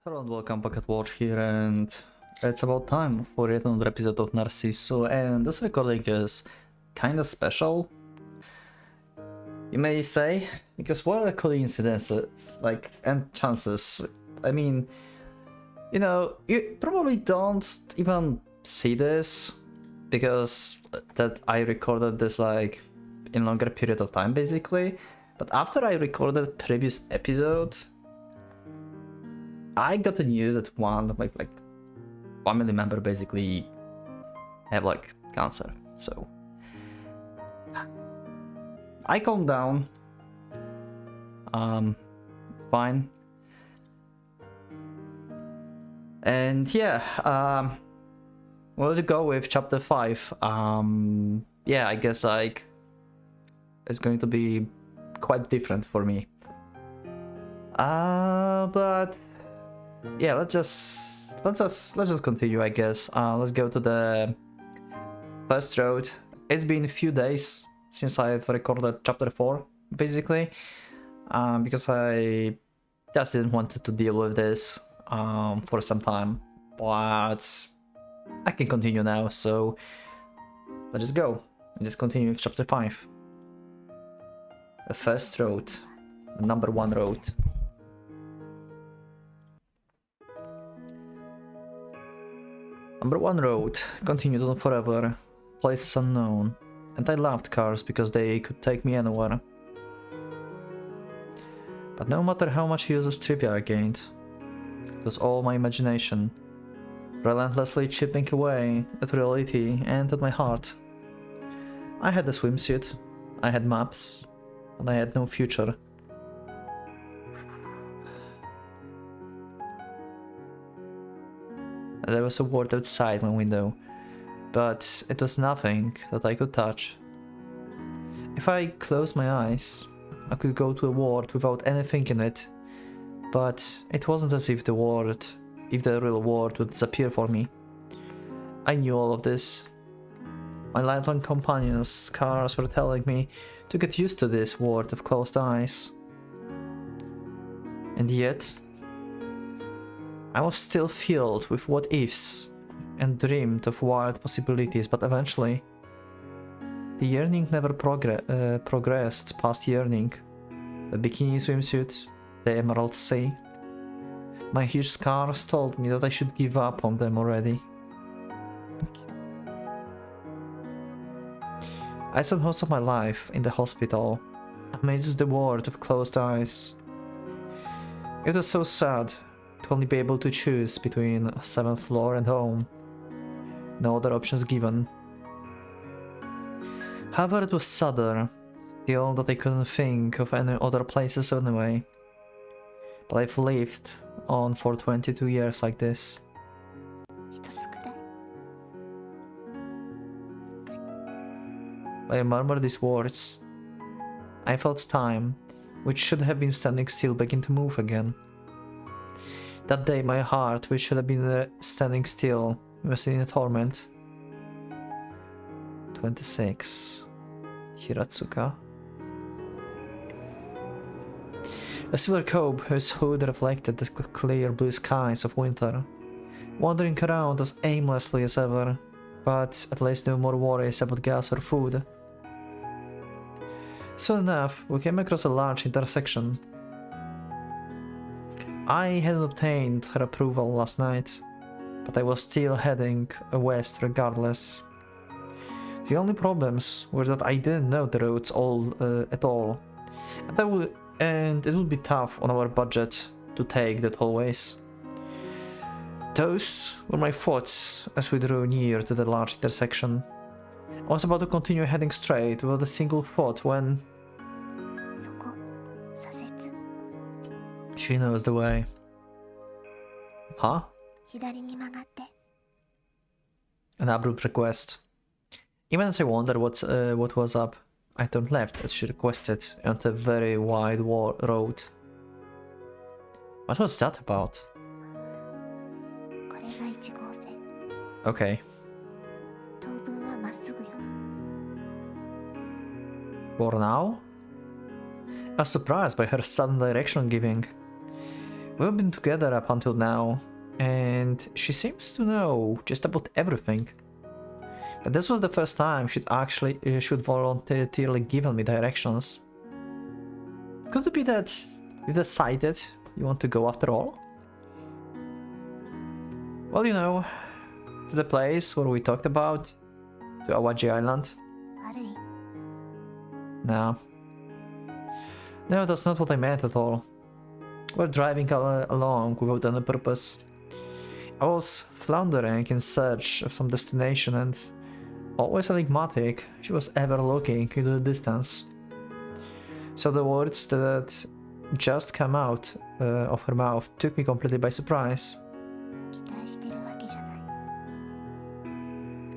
Hello and welcome, PocketWatch here, and it's about time for yet another episode of Narcissu, and this recording is kinda special, you may say, because what are the coincidences, and chances? I mean, you probably don't even see this, because that I recorded this in longer period of time basically, but after I recorded previous episode, I got the news that one family member basically have cancer. So I calmed down. It's fine. And yeah, we'll go with chapter 5. Yeah, I guess it's going to be quite different for me. But yeah, let's just continue, I guess. Let's go to the first road. It's been a few days since I've recorded chapter 4, basically, because I just didn't want to deal with this for some time, but I can continue now, so let's just go and just continue with chapter 5. The first road, the number 1 road. Number 1 road continued on forever, places unknown, and I loved cars because they could take me anywhere. But no matter how much useless trivia I gained, it was all my imagination, relentlessly chipping away at reality and at my heart. I had a swimsuit, I had maps, and I had no future. There was a world outside my window, but it was nothing that I could touch. If I closed my eyes, I could go to a world without anything in it, but it wasn't as if the real world would disappear for me. I knew all of this. My lifelong companions' scars were telling me to get used to this world of closed eyes. And yet, I was still filled with what-ifs and dreamed of wild possibilities, but eventually, the yearning never progressed past yearning. The bikini swimsuit, the emerald sea. My huge scars told me that I should give up on them already. I spent most of my life in the hospital, amidst the world of closed eyes. It was so sad to only be able to choose between 7th floor and home. No other options given. However, it was sadder still that I couldn't think of any other places anyway. But I've lived on for 22 years like this. I murmured these words. I felt time, which should have been standing still, begin to move again. That day my heart, which should have been standing still, was in a torment. 26. Hiratsuka. A silver cob whose hood reflected the clear blue skies of winter, wandering around as aimlessly as ever, but at least no more worries about gas or food. Soon enough, we came across a large intersection. I hadn't obtained her approval last night, but I was still heading west regardless. The only problems were that I didn't know the roads at all, and it would be tough on our budget to take that always. Those were my thoughts as we drew near to the large intersection. I was about to continue heading straight without a single thought when... She knows the way. Huh? An abrupt request. Even as I wondered what was up, I turned left as she requested onto a very wide road. What was that about? Okay. For now? I was surprised by her sudden direction giving. We've been together up until now, and she seems to know just about everything. But this was the first time should voluntarily given me directions. Could it be that you decided you want to go after all? Well, you know, to the place where we talked about, to Awaji Island. No. No, that's not what I meant at all. We're driving along without any purpose. I was floundering in search of some destination, and always enigmatic, she was ever looking into the distance. So the words that just came out of her mouth took me completely by surprise.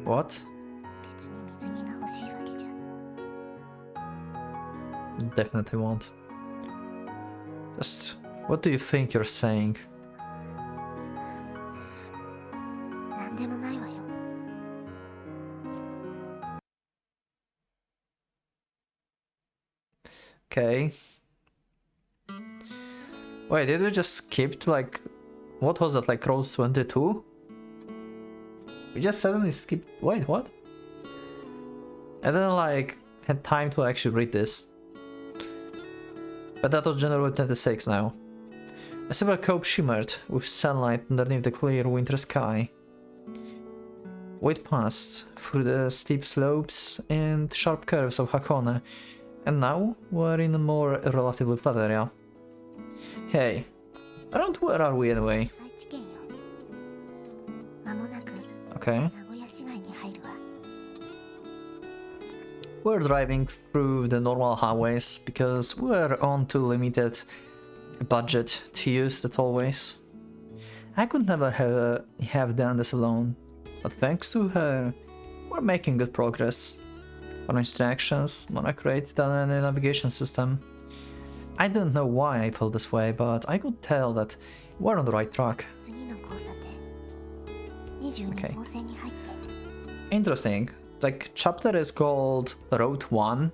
What? Definitely won't. Just, what do you think you're saying? Okay. Wait, did we just skip to like... What was that, like Road 22? We just suddenly skipped... Wait, what? I didn't like had time to actually read this. But that was January 26 now. A silver cope shimmered with sunlight underneath the clear winter sky. We passed through the steep slopes and sharp curves of Hakone, and now we're in a more relatively flat area. Hey, around where are we anyway? Okay. We're driving through the normal highways because we're on too limited budget to use the tollways. I could never have done this alone, but thanks to her, we're making good progress. More instructions, more accurate than any navigation system. I don't know why I felt this way, but I could tell that we're on the right track. Okay. Interesting. Like, chapter is called Road 1,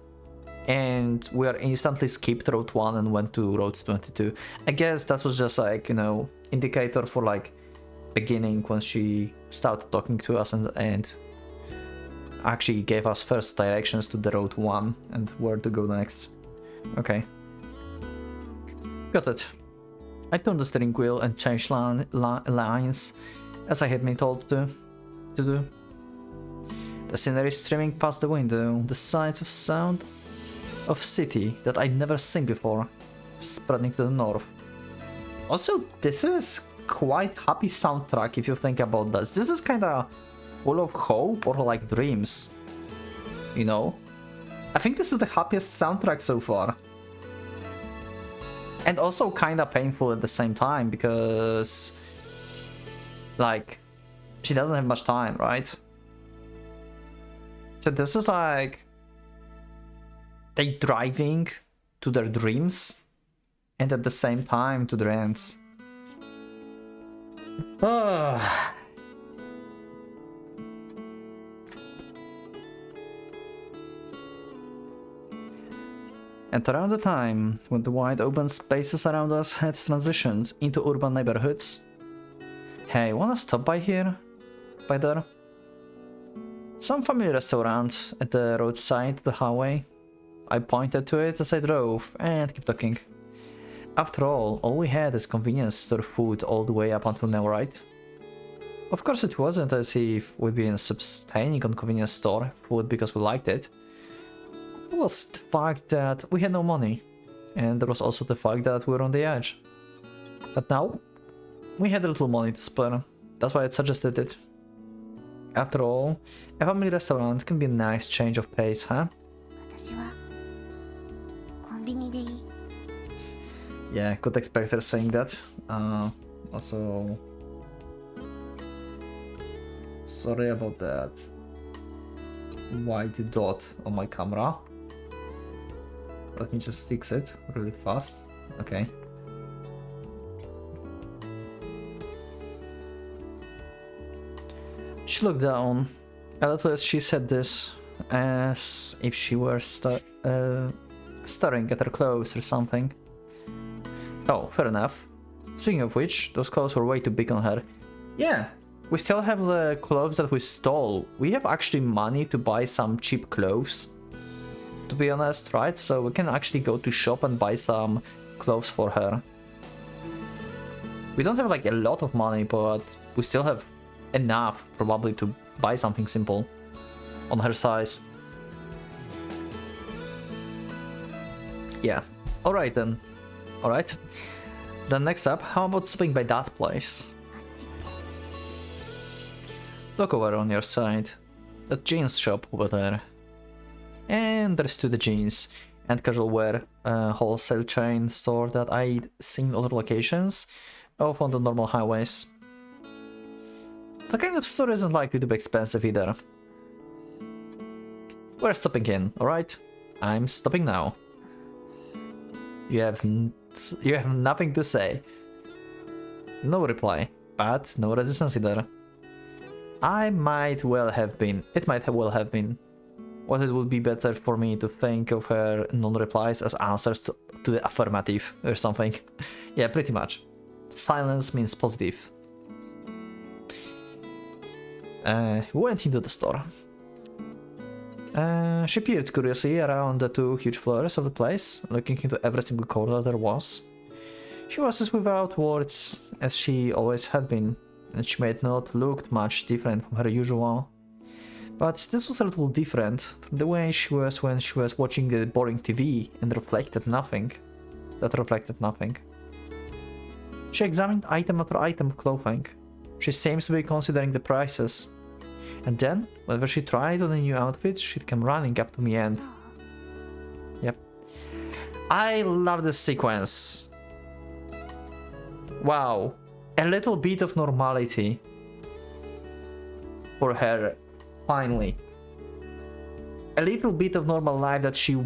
and we are instantly skipped Road 1 and went to Road 22. I guess that was just like, you know, indicator for like beginning when she started talking to us and actually gave us first directions to the Road 1 and where to go next. Okay. Got it. I turned the steering wheel and changed lines as I had been told to do. The scenery streaming past the window, the sights of sound of city that I'd never seen before, spreading to the north. Also, this is quite happy soundtrack if you think about this. This is kinda full of hope or like dreams, you know? I think this is the happiest soundtrack so far. And also kinda painful at the same time because like she doesn't have much time, right? So this is like they driving to their dreams and at the same time to their ends. And around the time when the wide open spaces around us had transitioned into urban neighborhoods. Hey, wanna stop by here? By there? Some familiar restaurant at the roadside, the highway. I pointed to it as I drove and kept talking. After all we had is convenience store food all the way up until now, right? Of course it wasn't as if we'd been sustaining on convenience store food because we liked it. It was the fact that we had no money, and there was also the fact that we were on the edge. But now, we had a little money to spare, that's why I suggested it. After all, a family restaurant can be a nice change of pace, huh? Yeah, could expect her saying that. Also... Sorry about that white dot on my camera. Let me just fix it really fast. Okay. She looked down a little as she said this, as if she were staring at her clothes or something. Oh, fair enough. Speaking of which, those clothes were way too big on her. Yeah, we still have the clothes that we stole. We have actually money to buy some cheap clothes, to be honest, right? So we can actually go to shop and buy some clothes for her. We don't have like a lot of money, but we still have enough probably to buy something simple on her size. Yeah, alright then. Alright. Then next up, how about stopping by that place? Look over on your side. That jeans shop over there. And there's to the jeans and casual wear wholesale chain store that I'd seen other locations off on the normal highways. That kind of store isn't likely to be expensive either. We're stopping in, alright? I'm stopping now. You have nothing to say. No reply, but no resistance either. It might well have been. What it would be better for me to think of her non-replies as answers to the affirmative or something. Yeah, pretty much. Silence means positive. We went into the store. She peered curiously around the two huge floors of the place, looking into every single corner there was. She was as without words as she always had been, and she might not look much different from her usual. But this was a little different from the way she was when she was watching the boring TV and reflected nothing. She examined item after item of clothing. She seems to be considering the prices. And then, whenever she tried on a new outfit, she'd come running up to me and... Yep. I love this sequence. Wow. A little bit of normality. For her, finally. A little bit of normal life that she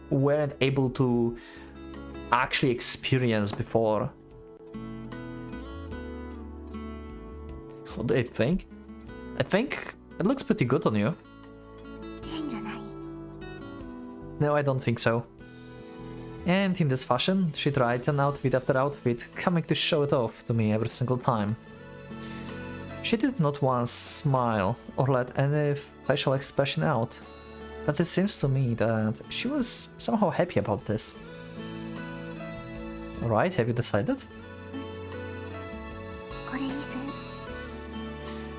weren't able to actually experience before. What do you think? I think it looks pretty good on you. No, I don't think so. And in this fashion, she tried an outfit after outfit, coming to show it off to me every single time. She did not once smile or let any facial expression out, but it seems to me that she was somehow happy about this. Alright, have you decided?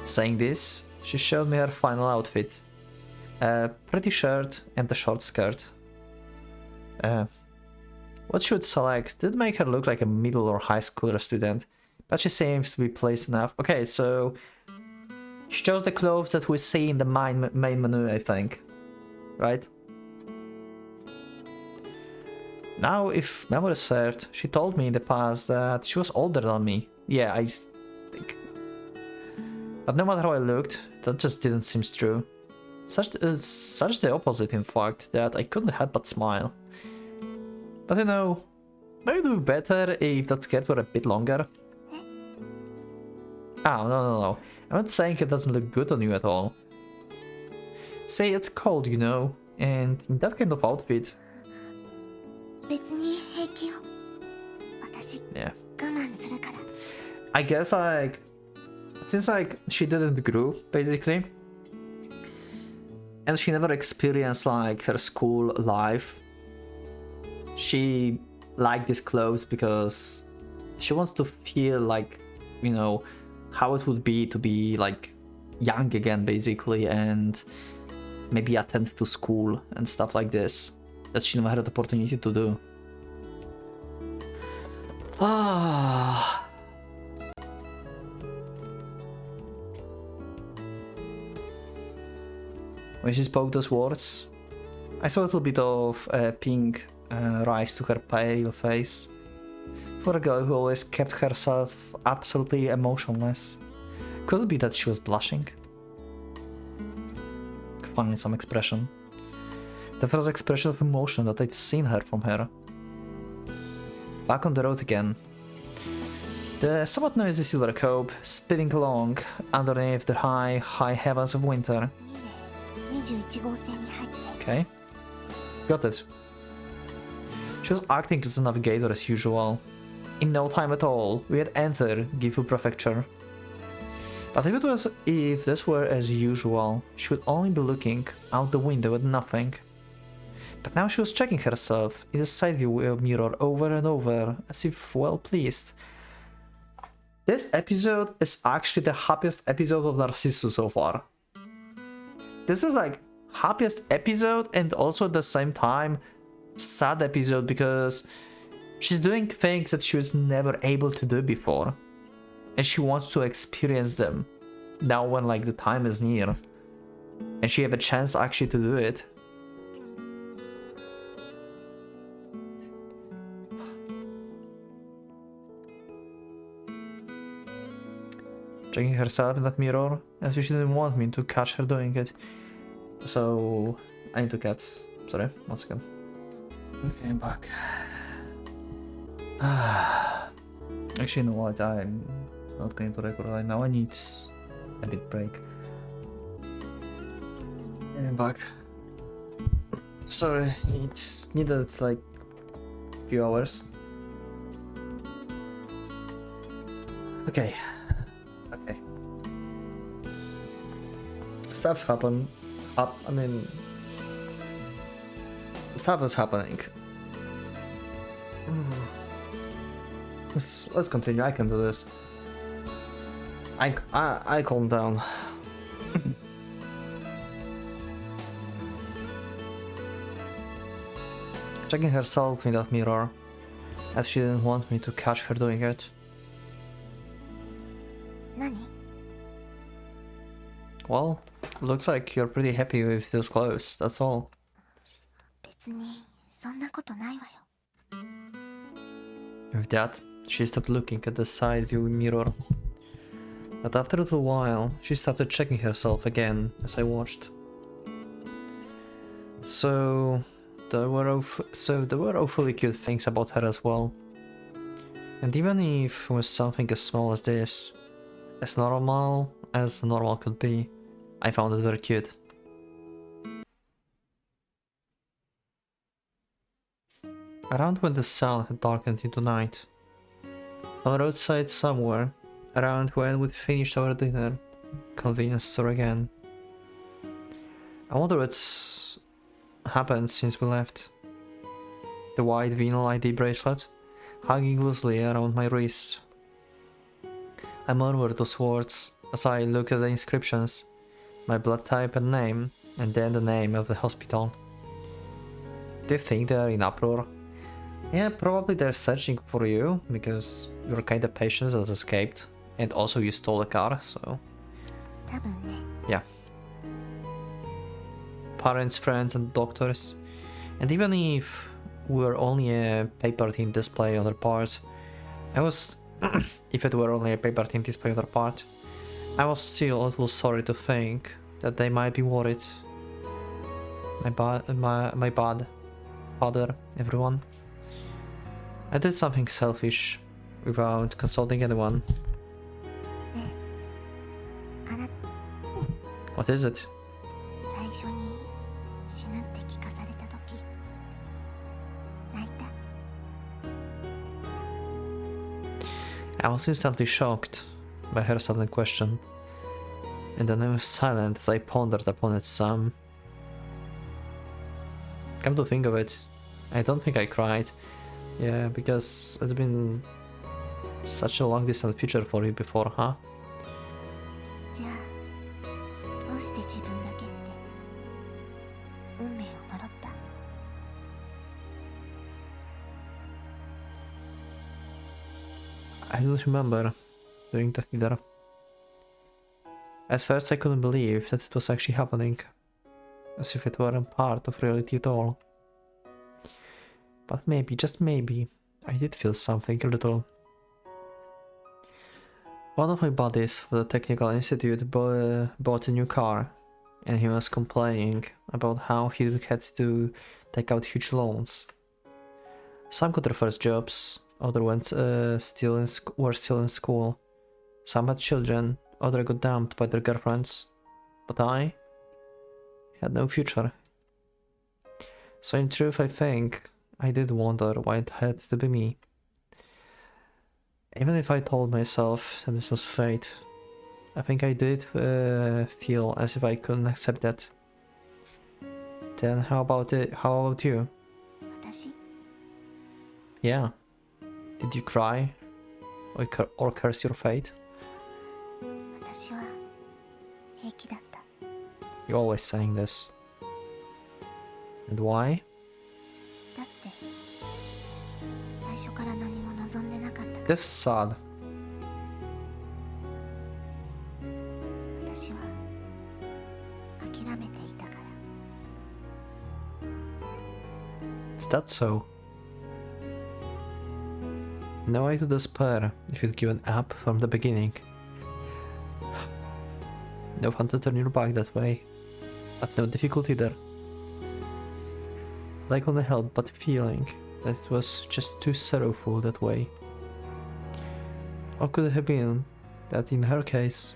Saying this, she showed me her final outfit. A pretty shirt and a short skirt. What she would select did make her look like a middle or high schooler student, but she seems to be pleased enough. Okay, so she chose the clothes that we see in the main menu, I think. Right? Now, if memory served, she told me in the past that she was older than me. Yeah, I think. But no matter how I looked, that just didn't seem true. Such the opposite, in fact, that I couldn't help but smile. But you know, maybe it would be better if that skirt were a bit longer. Oh, no. I'm not saying it doesn't look good on you at all. Say it's cold, you know, and in that kind of outfit. Yeah. I guess like, since like she didn't grow basically, and she never experienced like her school life, she liked these clothes because she wants to feel like, you know, how it would be to be like young again basically, and maybe attend to school and stuff like this that she never had the opportunity to do. Ah. When she spoke those words, I saw a little bit of pink rise to her pale face. For a girl who always kept herself absolutely emotionless, could it be that she was blushing? Finally, some expression. The first expression of emotion that I've seen from her. Back on the road again. The somewhat noisy silver cope speeding along underneath the high heavens of winter. Okay. Got it. She was acting as a navigator as usual. In no time at all, we had entered Gifu Prefecture. But if this were as usual, she would only be looking out the window at nothing. But now she was checking herself in the side view mirror over and over, as if well pleased. This episode is actually the happiest episode of Narcissu so far. This is like happiest episode and also at the same time sad episode because she's doing things that she was never able to do before. And she wants to experience them now when like the time is near. And she have a chance actually to do it. Checking herself in that mirror as if she didn't want me to catch her doing it. So I need to get... Sorry, 1 second. Okay, I'm back. Actually, you know what? I'm not going to record right now. I need a bit break. I'm back. Sorry, it needed like a few hours. Okay. Okay. Stuff's happen. I mean, stuff is happening. Let's continue. I can do this. I calm down. Checking herself in that mirror, as she didn't want me to catch her doing it. Nani? Well, looks like you're pretty happy with those clothes, that's all. 別にそんなことないわよ。 With that, she stopped looking at the side view mirror. But after a little while, she started checking herself again as I watched. So there were awfully cute things about her as well. And even if it was something as small as this, as normal could be, I found it very cute. Around when the sun had darkened into night, on the roadside somewhere, around when we'd finished our dinner, convenience store again. I wonder what's happened since we left. The white vinyl ID bracelet, hanging loosely around my wrist. I murmured those words as I looked at the inscriptions, my blood type and name, and then the name of the hospital. Do you think they are in uproar? Yeah, probably they're searching for you, because your kind of patient has escaped, and also you stole a car, so... 多分ね。 Yeah. Parents, friends, and doctors. And even if we were only a paper-thin display on their part, if it were only a paper-thin display on their part, I was still a little sorry to think that they might be worried. My bad, father, everyone. I did something selfish without consulting anyone. ねえ、あなた What is it? 最初に死ぬって聞かされた時泣いた。 I was instantly shocked by her sudden question, and then I was silent as I pondered upon it some. Come to think of it, I don't think I cried. Yeah, because it's been such a long distant future for you before, huh? じゃあどうして自分だけって運命を呪った？ I don't remember doing that either. At first I couldn't believe that it was actually happening, as if it weren't part of reality at all. But maybe, just maybe, I did feel something a little. One of my buddies for the Technical Institute bought a new car, and he was complaining about how he had to take out huge loans. Some got their first jobs, others were still in school. Some had children, others got dumped by their girlfriends. But I had no future. So in truth, I think I did wonder why it had to be me. Even if I told myself that this was fate, I think I did feel as if I couldn't accept that. Then how about it? How about you? 私 Yeah. Did you cry? Or curse your fate? 私は平気だった You're always saying this. And why? だって最初から何も望んでなかったから This is sad. 私は諦めていたから Is that so? No way to despair if you'd given up from the beginning. No fun to turn your back that way, but no difficult either. I couldn't help but feeling that it was just too sorrowful that way. Or could it have been that in her case,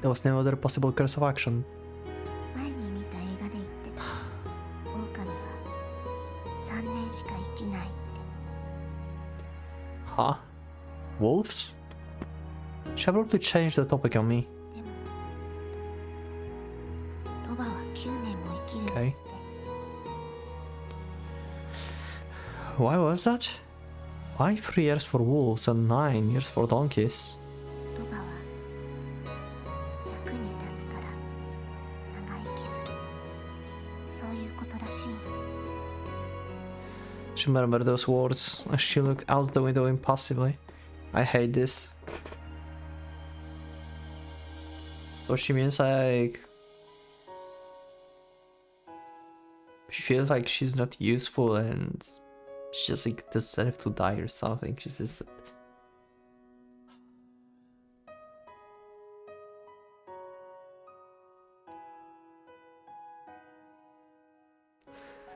there was no other possible course of action? 前に見た映画で言ってた狼は3年しか生きないって Huh? Wolves? She abruptly changed the topic on me. でもロバは9年も生きるって Okay. Why was that? Why 3 years for wolves and 9 years for donkeys? ロバは役に立つから長生きするそういうことらしい She murmured those words as she looked out the window impassively. I hate this. So she means like... She feels like she's not useful and she just like deserves to die or something. She's just...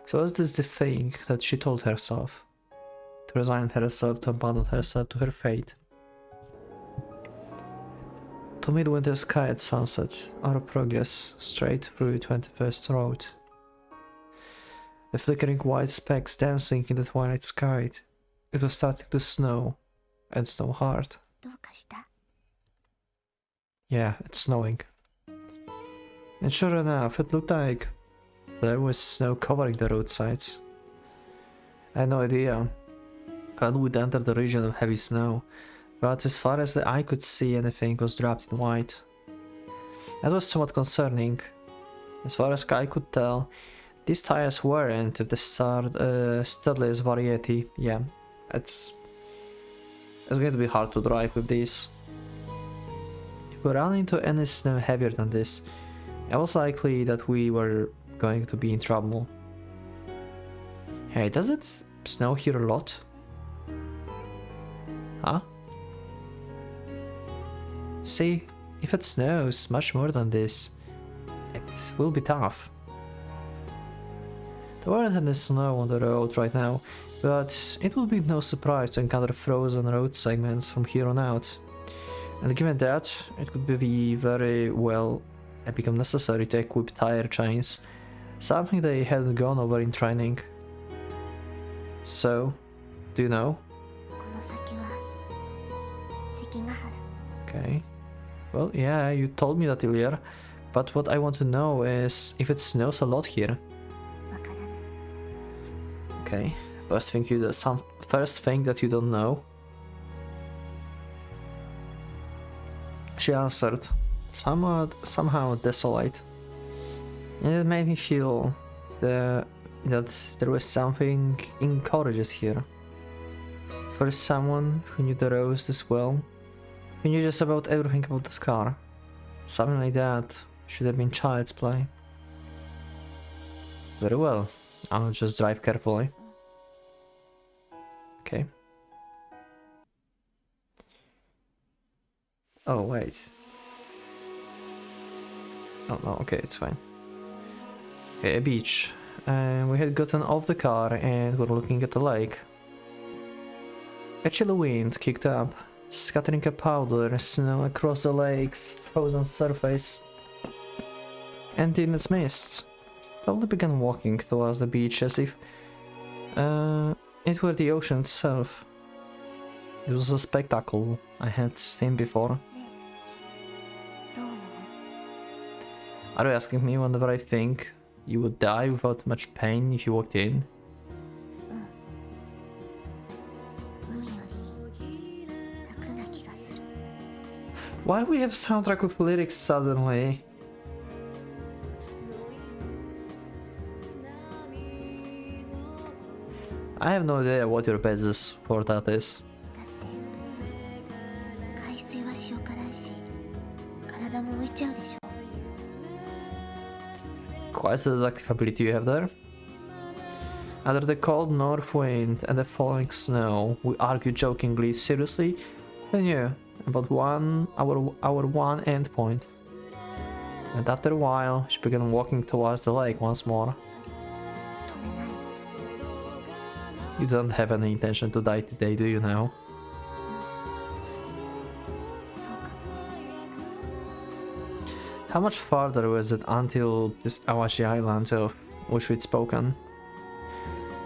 So was this the thing that she told herself? To resign herself, to abandon herself to her fate? To midwinter sky at sunset, our progress straight through 21st Road. The flickering white specks dancing in the twilight sky. It was starting to snow, and snow hard. どうかした Yeah, it's snowing. And sure enough, it looked like there was snow covering the roadsides. I had no idea when we'd enter the region of heavy snow, but as far as the eye could see, anything was draped in white. That was somewhat concerning. As far as I could tell, these tires weren't of the studless variety. Yeah, it's going to be hard to drive with these. If we ran into any snow heavier than this, it was likely that we were going to be in trouble. Hey, does it snow here a lot? Huh? See, if it snows much more than this, it will be tough. There weren't any snow on the road right now, but it will be no surprise to encounter frozen road segments from here on out. And given that, it could be very well become necessary to equip tire chains, something they hadn't gone over in training. So, do you know? この先は関ヶ原 Okay. Well, yeah, you told me that earlier, but what I want to know is if it snows a lot here. わからない Okay. First thing that you don't know. She answered, somehow desolate. And it made me feel that there was something encourages here. For someone who knew the roads this well, who knew just about everything about this car, something like that should have been child's play. Very well, I'll just drive carefully. Okay. Oh, wait. Oh, no, okay, it's fine. Okay, a beach. We had gotten off the car and were looking at the lake. A chilly wind kicked up, scattering a powder snow across the lake's frozen surface. And in its midst, slowly began walking towards the beach as if it were the ocean itself. It was a spectacle I had seen before. どう思う？ Are you asking me whenever I think you would die without much pain if you walked in? 海より楽な気がする。 Why we have soundtrack with lyrics suddenly? I have no idea what your basis for that is. だって海水は塩辛いし体も浮いちゃうでしょ。 Quite the deductive ability you have there. Under the cold north wind and the falling snow, we argued jokingly, seriously, who knew about our one endpoint. And after a while, she began walking towards the lake once more. 止めない。 You don't have any intention to die today, do you now? そうか。 How much farther was it until this Awashi island of which we'd spoken?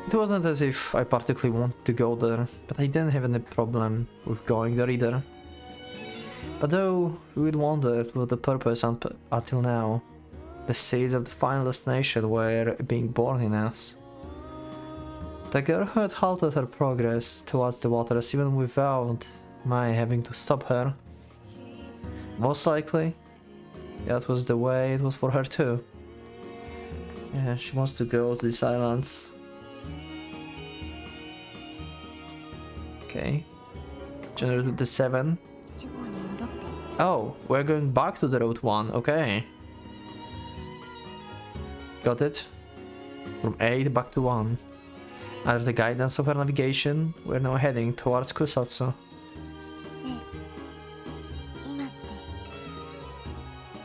It wasn't as if I particularly wanted to go there, but I didn't have any problem with going there either. But though we'd wondered what the purpose until now, the seeds of the final destination were being born in us. The girl had halted her progress towards the waters even without my having to stop her. Most likely, that was the way it was for her too. Yeah, she wants to go to these islands. Okay. January 27. 1号に戻って。 Oh, we're going back to the Route 1. Okay. Got it. From 8 back to 1. Under the guidance of our navigation, we're now heading towards Kusatsu. ねえ、今って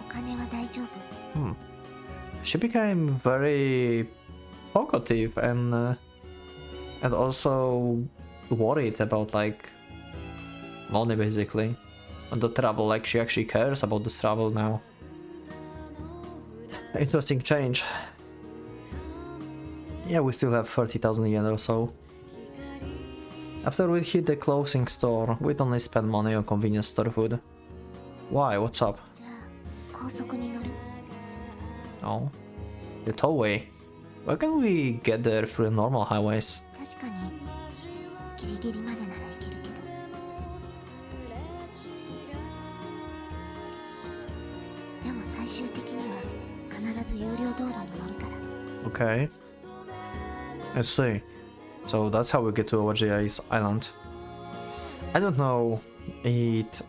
お金は大丈夫？ She became very talkative and also worried about like money basically on the travel, like she actually cares about this travel now. Interesting change. Yeah, we still have 30,000 yen or so. After we hit the clothing store, we'd only spend money on convenience store food. Why? What's up? じゃあ高速に乗る。 Oh, the tollway. Why can't we get there through normal highways? 確かにギリギリまでならいけるけど。でも最終的には必ず有料道路に乗るから。 Okay. I see. So that's how we get to Awaji's island. I don't know it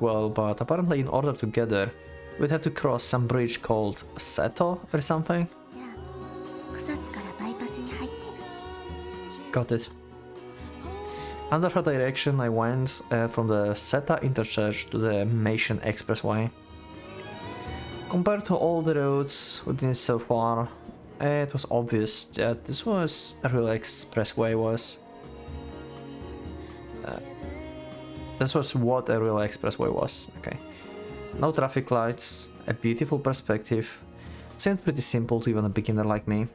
well, but apparently in order to get there, we'd have to cross some bridge called Seto or something. じゃあ草津からバイパスに入って。 Got it. Under her direction, I went from the Seta interchange to the Meishin Expressway. Compared to all the roads we've been so far, it was obvious that this was a real expressway was. This was what a real expressway was. Okay. No traffic lights, a beautiful perspective. It seemed pretty simple to even a beginner like me.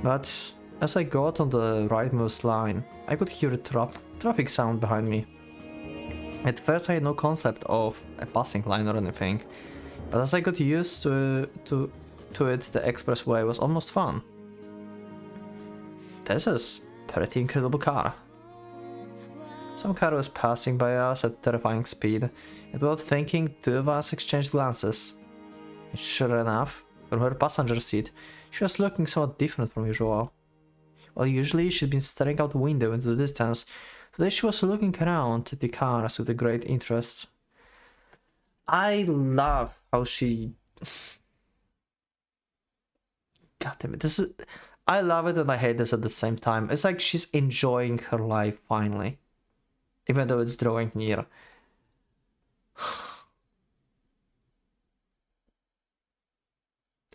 But as I got on the rightmost line, I could hear a traffic sound behind me. At first I had no concept of a passing line or anything, but as I got used to it, the expressway was almost fun. This is a pretty incredible car. Some car was passing by us at terrifying speed, and without thinking, two of us exchanged glances. And sure enough, from her passenger seat, she was looking somewhat different from usual. While usually she'd been staring out the window into the distance, today she was looking around at the cars with a great interest. I love how she... God damn it, this is... I love it and I hate this at the same time. It's like she's enjoying her life finally. Even though it's drawing near.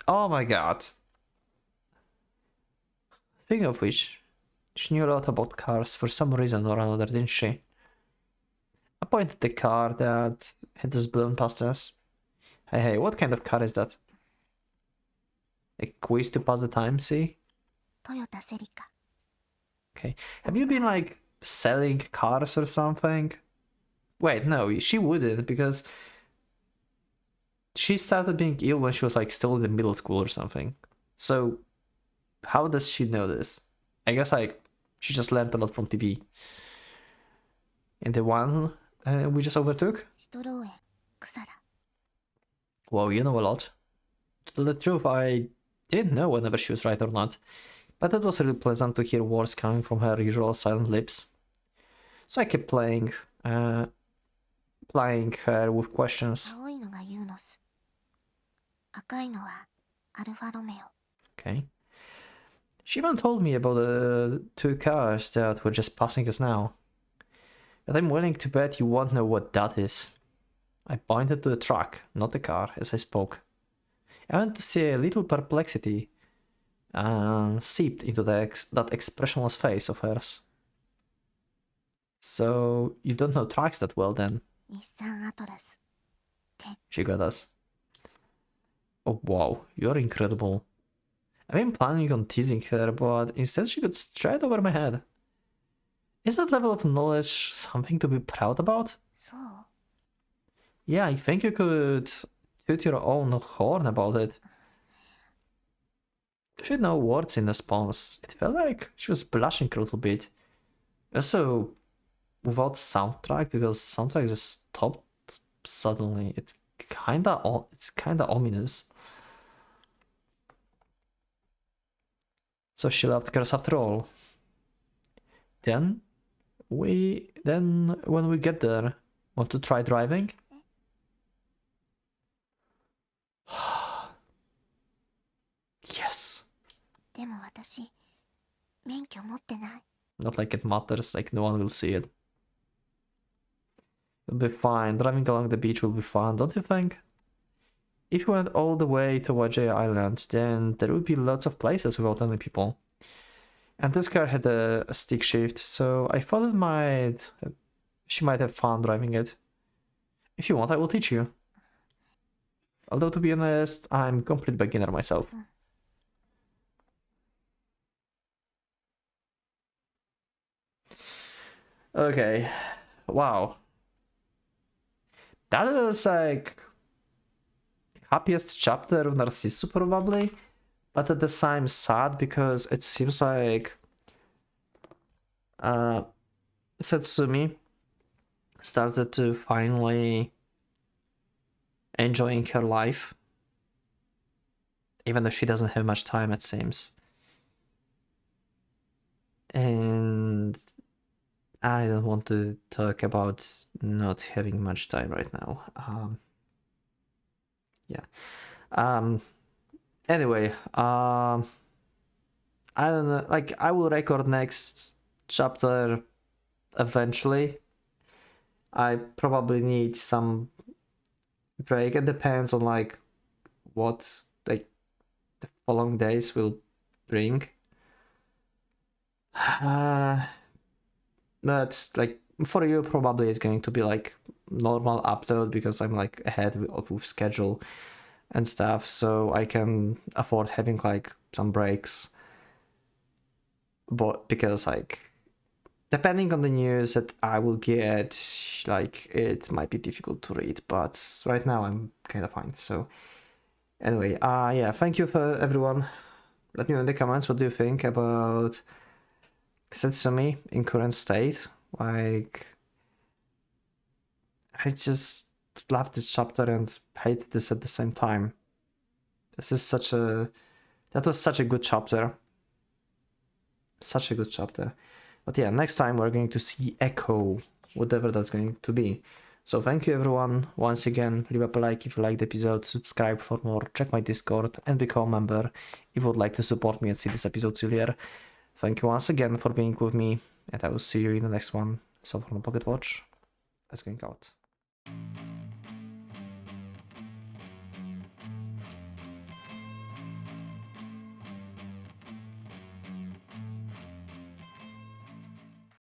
Oh my god. Speaking of which, she knew a lot about cars for some reason or another, didn't she? I pointed at the car that had this balloon past us. Hey, what kind of car is that? A quiz to pass the time, see? トヨタセリカ。 Okay. Have you been like selling cars or something. Wait, no, she wouldn't, because she started being ill when she was like still in middle school or something. So how does she know this? I guess like she just learned a lot from TV. And the one we just overtook? シトローエン、クサラ。 Wow, you know a lot. To tell the truth, I didn't know whether she was right or not. But it was really pleasant to hear words coming from her usual silent lips. So I kept plying her with questions. 青いのがユーノス。赤いのはアルファロメオ。 Okay. She even told me about the two cars that were just passing us now. But I'm willing to bet you won't know what that is. I pointed to the truck, not the car, as I spoke. I went to see a little perplexity seeped into that expressionless face of hers. So, you don't know trucks that well then? 日産アトラス。 She got us. Oh wow, you're incredible. I've been planning on teasing her, but instead she got straight over my head. Is that level of knowledge something to be proud about? そう。 Yeah, I think you could toot your own horn about it. She had no words in response. It felt like she was blushing a little bit. Also, without soundtrack, because soundtrack just stopped suddenly. It's kinda ominous. So she loved girls after all. Then when we get there, want to try driving? Yes. でも私、免許持ってない。 Not like it matters, like no one will see it. It'll be fine. Driving along the beach will be fun, don't you think? If we went all the way to Wajay Island, then there would be lots of places without any people. And this car had a stick shift, so I thought she might have fun driving it. If you want, I will teach you. Although to be honest, I'm complete beginner myself. Okay, wow. That is like happiest chapter of Narcissu probably, but at the same sad because it seems like Satsumi started to finally enjoying her life, even though she doesn't have much time, it seems. And I don't want to talk about not having much time right now. Anyway, I don't know, like I will record next chapter eventually. I probably need some break. It depends on like what like the following days will bring. But like for you probably it's going to be like normal upload because I'm like ahead with schedule and stuff, so I can afford having like some breaks. But because like depending on the news that I will get, like it might be difficult to read, but right now I'm kind of fine. So anyway, yeah, thank you for everyone. Let me know in the comments what do you think about Satsumi in current state. Like I just love this chapter and hate this at the same time. That was such a good chapter. Such a good chapter. But yeah, next time we're going to see Echo, whatever that's going to be. So thank you everyone. Once again, leave up a like if you liked the episode, subscribe for more, check my Discord, and become a member if you would like to support me and see this episode earlier. Thank you once again for being with me, and I will see you in the next one. So from Pocket Watch, let's going out.